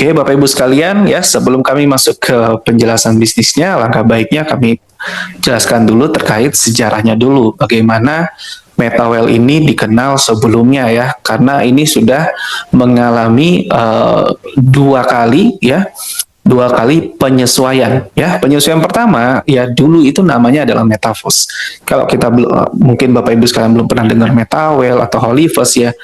Oke, Bapak Ibu sekalian, ya sebelum kami masuk ke penjelasan bisnisnya, alangkah baiknya kami jelaskan dulu terkait sejarahnya dulu, bagaimana Metawell ini dikenal sebelumnya ya, karena ini sudah mengalami dua kali penyesuaian ya. Penyesuaian pertama ya dulu itu namanya adalah Metaverse. Kalau kita mungkin Bapak Ibu sekalian belum pernah dengar Metawell atau Holyverse ya,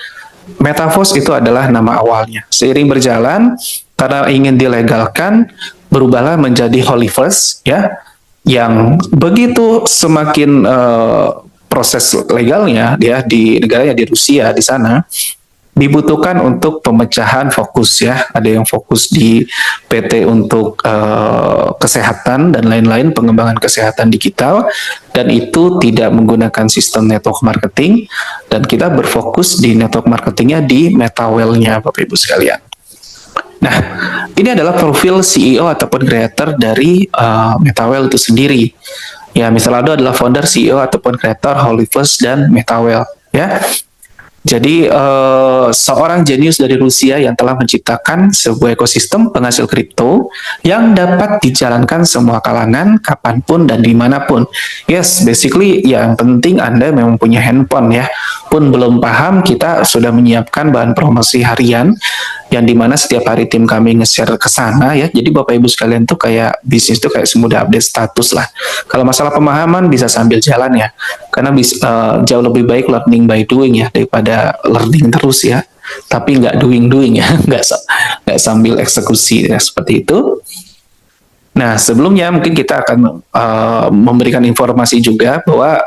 Metaverse itu adalah nama awalnya. Seiring berjalan, karena ingin dilegalkan, berubahlah menjadi Holyverse, ya, yang begitu semakin proses legalnya, ya, di negaranya di Rusia di sana, dibutuhkan untuk pemecahan fokus ya. Ada yang fokus di PT untuk kesehatan dan lain-lain, pengembangan kesehatan digital, dan itu tidak menggunakan sistem network marketing, dan kita berfokus di network marketingnya di Metawell-nya Bapak Ibu sekalian. Nah, ini adalah profil CEO ataupun creator dari Metawell itu sendiri. Ya, Mr. Lado adalah founder, CEO ataupun creator Holyverse dan Metawell ya. Jadi seorang jenius dari Rusia yang telah menciptakan sebuah ekosistem penghasil kripto yang dapat dijalankan semua kalangan, kapanpun dan dimanapun. Yes, basically yang penting Anda memang punya handphone ya. Pun belum paham, kita sudah menyiapkan bahan promosi harian yang dimana setiap hari tim kami nge-share ke sana ya. Jadi Bapak Ibu sekalian tuh kayak bisnis tuh kayak semudah update status lah. Kalau masalah pemahaman bisa sambil jalan ya, karena jauh lebih baik learning by doing ya daripada learning terus ya, tapi nggak doing ya, nggak sambil eksekusi ya, seperti itu. Nah, sebelumnya mungkin kita akan memberikan informasi juga bahwa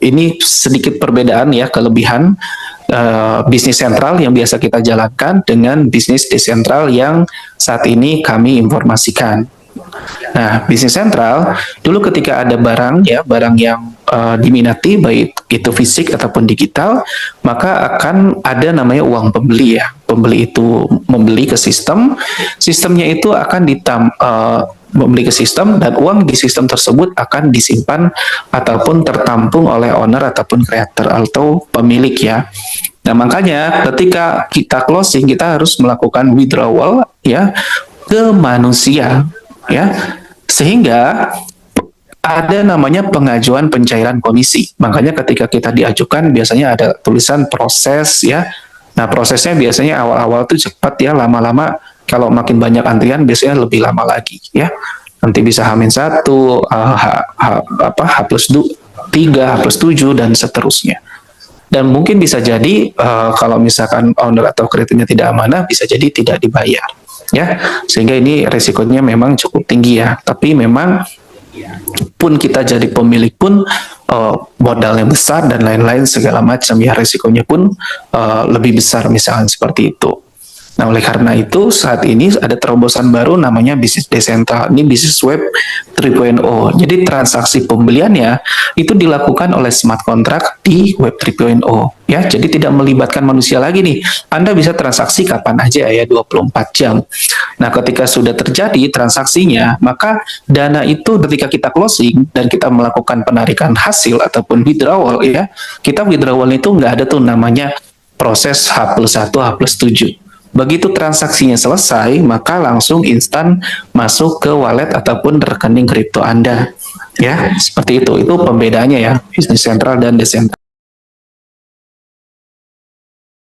ini sedikit perbedaan ya, kelebihan bisnis sentral yang biasa kita jalankan dengan bisnis desentral yang saat ini kami informasikan. Nah, bisnis sentral dulu ketika ada barang ya, barang yang diminati baik itu fisik ataupun digital, maka akan ada namanya uang pembeli ya. Pembeli itu membeli ke sistem, sistemnya itu akan membeli ke sistem, dan uang di sistem tersebut akan disimpan ataupun tertampung oleh owner ataupun creator atau pemilik ya. Nah, makanya ketika kita closing, kita harus melakukan withdrawal ya ke manusia ya, sehingga ada namanya pengajuan pencairan komisi. Makanya ketika kita diajukan biasanya ada tulisan proses ya. Nah, prosesnya biasanya awal-awal tuh cepat ya, lama-lama kalau makin banyak antrian biasanya lebih lama lagi ya. Nanti bisa H-1, H+3, H+7 dan seterusnya. Dan mungkin bisa jadi kalau misalkan owner atau krediturnya tidak amanah, bisa jadi tidak dibayar ya. Sehingga ini resikonya memang cukup tinggi ya. Tapi memang pun kita jadi pemilik pun modalnya besar dan lain-lain segala macam ya, resikonya pun lebih besar misalkan seperti itu. Nah, oleh karena itu saat ini ada terobosan baru namanya bisnis desentral. Ini bisnis web 3.0. Jadi transaksi pembeliannya itu dilakukan oleh smart contract di web 3.0 ya. Jadi tidak melibatkan manusia lagi nih. Anda bisa transaksi kapan aja ya, 24 jam. Nah, ketika sudah terjadi transaksinya, maka dana itu ketika kita closing dan kita melakukan penarikan hasil ataupun withdrawal ya, kita withdrawal itu nggak ada tuh namanya proses H+1, H+7. Begitu transaksinya selesai, maka langsung instan masuk ke wallet ataupun rekening kripto Anda. Ya, seperti itu. Itu pembedaannya ya, bisnis sentral dan desentral.